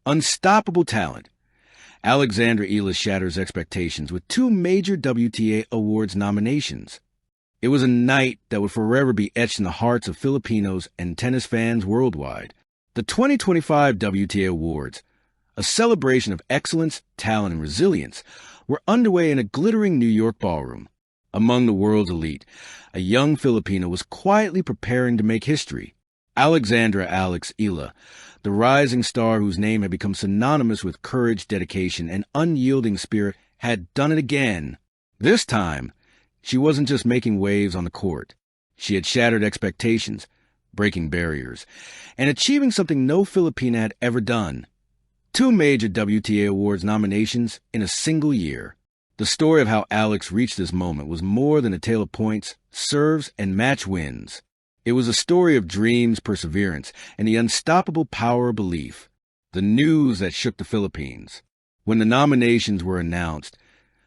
Unstoppable talent. Alexandra Eala shatters expectations with two major WTA awards nominations. It was a night that would forever be etched in the hearts of Filipinos and tennis fans worldwide. The 2025 WTA Awards, a celebration of excellence, talent, and resilience, were underway in a glittering New York ballroom. Among the world's elite, a young Filipino was quietly preparing to make history. Alexandra Eala, the rising star whose name had become synonymous with courage, dedication, and unyielding spirit, had done it again. This time, she wasn't just making waves on the court. She had shattered expectations, breaking barriers, and achieving something no Filipina had ever done. Two major WTA Awards nominations in a single year. The story of how Alex reached this moment was more than a tale of points, serves, and match wins. It was a story of dreams, perseverance, and the unstoppable power of belief. The news that shook the Philippines. When the nominations were announced,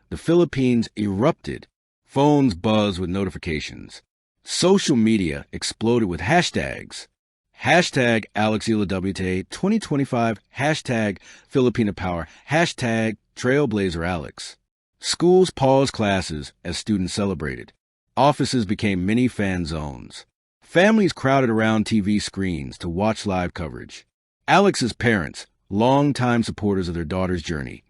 the Philippines erupted. Phones buzzed with notifications. Social media exploded with hashtags. Hashtag AlexEalaWTA 2025, hashtag Filipina Power, hashtag Trailblazer Alex. Schools paused classes as students celebrated. Offices became mini fan zones. Families crowded around TV screens to watch live coverage. Alex's parents, longtime supporters of their daughter's journey,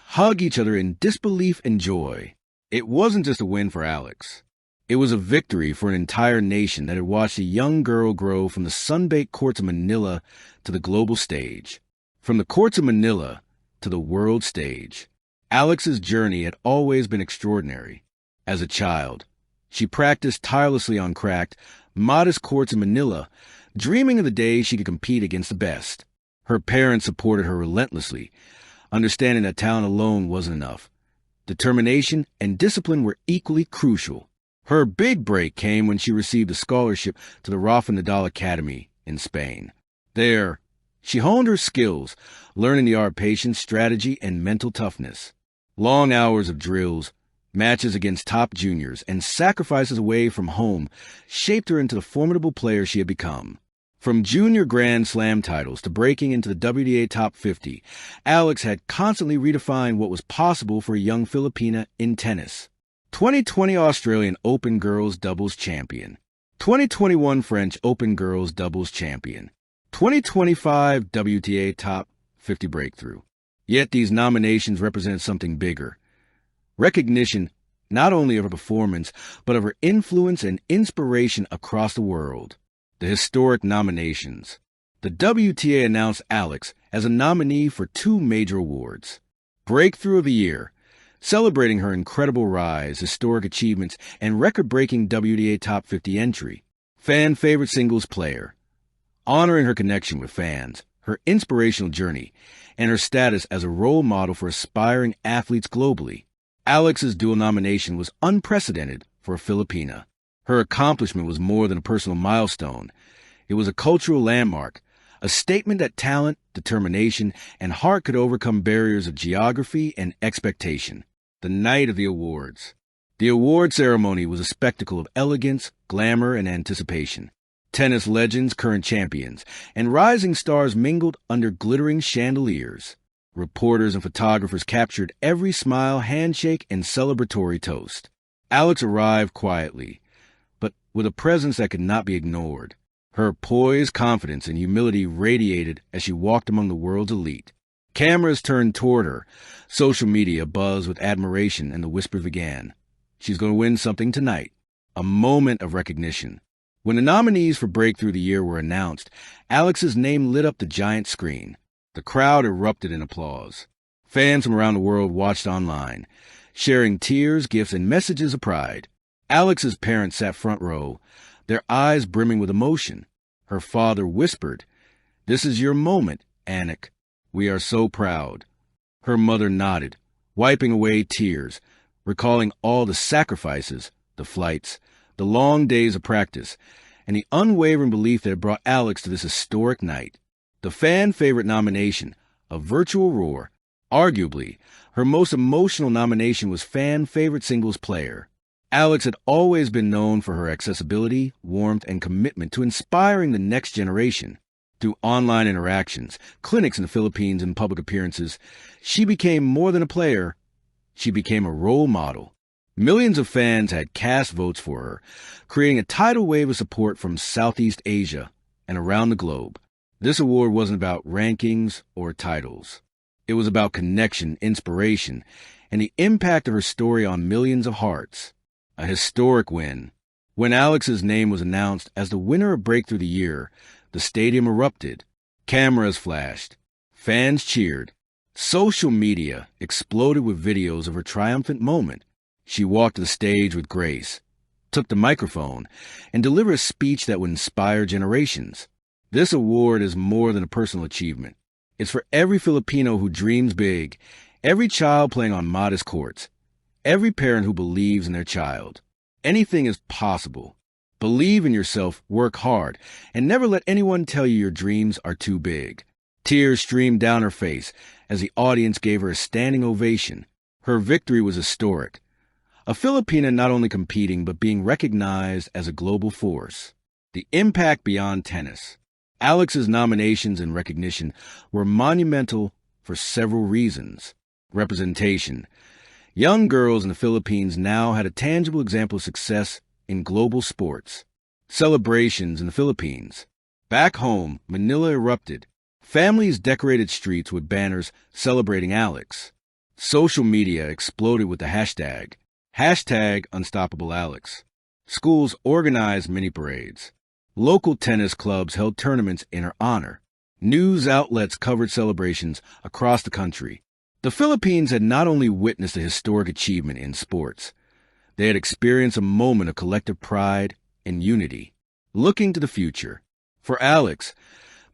hug each other in disbelief and joy. It wasn't just a win for Alex. It was a victory for an entire nation that had watched a young girl grow from the sun-baked courts of Manila to the global stage. From the courts of Manila to the world stage. Alex's journey had always been extraordinary. As a child, she practiced tirelessly on cracked, modest courts in Manila, dreaming of the day she could compete against the best. Her parents supported her relentlessly, understanding that talent alone wasn't enough. Determination and discipline were equally crucial. Her big break came when she received a scholarship to the Rafa Nadal Academy in Spain. There, she honed her skills, learning the art of patience, strategy, and mental toughness. Long hours of drills, matches against top juniors, and sacrifices away from home shaped her into the formidable player she had become. From junior Grand Slam titles to breaking into the WTA Top 50, Alex had constantly redefined what was possible for a young Filipina in tennis. 2020 Australian Open Girls Doubles Champion. 2021 French Open Girls Doubles Champion. 2025 WTA Top 50 Breakthrough. Yet these nominations represent something bigger. Recognition not only of her performance, but of her influence and inspiration across the world. The historic nominations. The WTA announced Alex as a nominee for two major awards. Breakthrough of the Year, celebrating her incredible rise, historic achievements, and record-breaking WTA Top 50 entry. Fan Favorite Singles Player, honoring her connection with fans, her inspirational journey, and her status as a role model for aspiring athletes globally. Alex's dual nomination was unprecedented for a Filipina. Her accomplishment was more than a personal milestone. It was a cultural landmark, a statement that talent, determination, and heart could overcome barriers of geography and expectation. The night of the awards. The award ceremony was a spectacle of elegance, glamour, and anticipation. Tennis legends, current champions, and rising stars mingled under glittering chandeliers. Reporters and photographers captured every smile, handshake, and celebratory toast. Alex arrived quietly, but with a presence that could not be ignored. Her poise, confidence, and humility radiated as she walked among the world's elite. Cameras turned toward her, social media buzzed with admiration, and the whispers began. She's going to win something tonight. A moment of recognition. When the nominees for Breakthrough of the Year were announced, Alex's name lit up the giant screen. The crowd erupted in applause. Fans from around the world watched online, sharing tears, gifts, and messages of pride. Alex's parents sat front row, their eyes brimming with emotion. Her father whispered, "This is your moment, Anik. We are so proud." Her mother nodded, wiping away tears, recalling all the sacrifices, the flights, the long days of practice, and the unwavering belief that had brought Alex to this historic night. The fan favorite nomination, a virtual roar. Arguably, her most emotional nomination was Fan Favorite Singles Player. Alex had always been known for her accessibility, warmth, and commitment to inspiring the next generation. Through online interactions, clinics in the Philippines, and public appearances, she became more than a player. She became a role model. Millions of fans had cast votes for her, creating a tidal wave of support from Southeast Asia and around the globe. This award wasn't about rankings or titles. It was about connection, inspiration, and the impact of her story on millions of hearts. A historic win. When Alex's name was announced as the winner of Breakthrough of the Year, the stadium erupted. Cameras flashed. Fans cheered. Social media exploded with videos of her triumphant moment. She walked the stage with grace, took the microphone, and delivered a speech that would inspire generations. This award is more than a personal achievement. It's for every Filipino who dreams big, every child playing on modest courts, every parent who believes in their child. Anything is possible. Believe in yourself, work hard, and never let anyone tell you your dreams are too big. Tears streamed down her face as the audience gave her a standing ovation. Her victory was historic. A Filipina not only competing, but being recognized as a global force. The impact beyond tennis. Alex's nominations and recognition were monumental for several reasons. Representation. Young girls in the Philippines now had a tangible example of success in global sports. Celebrations in the Philippines. Back home, Manila erupted. Families decorated streets with banners celebrating Alex. Social media exploded with the hashtag #UnstoppableAlex. Schools organized mini parades. Local tennis clubs held tournaments in her honor. News outlets covered celebrations across the country. The Philippines had not only witnessed a historic achievement in sports, they had experienced a moment of collective pride and unity. Looking to the future. For Alex,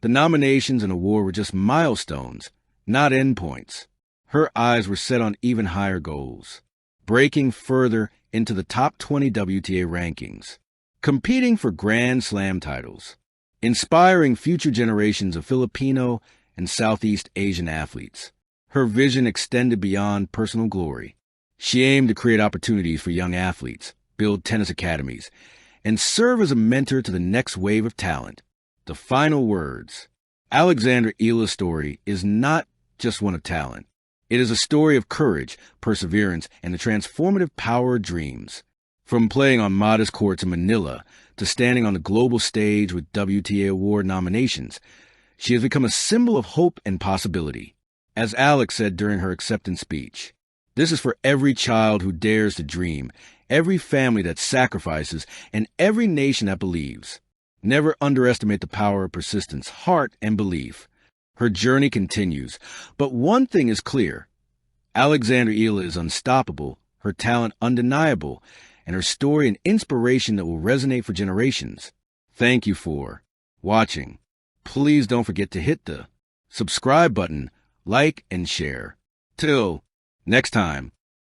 the nominations and award were just milestones, not endpoints. Her eyes were set on even higher goals. Breaking further into the top 20 WTA rankings. Competing for Grand Slam titles. Inspiring future generations of Filipino and Southeast Asian athletes. Her vision extended beyond personal glory. She aimed to create opportunities for young athletes, build tennis academies, and serve as a mentor to the next wave of talent. The final words. Alexandra Eala's story is not just one of talent. It is a story of courage, perseverance, and the transformative power of dreams. From playing on modest courts in Manila to standing on the global stage with WTA award nominations, she has become a symbol of hope and possibility. As Alex said during her acceptance speech, this is for every child who dares to dream, every family that sacrifices, and every nation that believes. Never underestimate the power of persistence, heart, and belief. Her journey continues, but one thing is clear. Alexandra Eala is unstoppable, her talent undeniable, and her story an inspiration that will resonate for generations. Thank you for watching. Please don't forget to hit the subscribe button, like, and share. Till next time.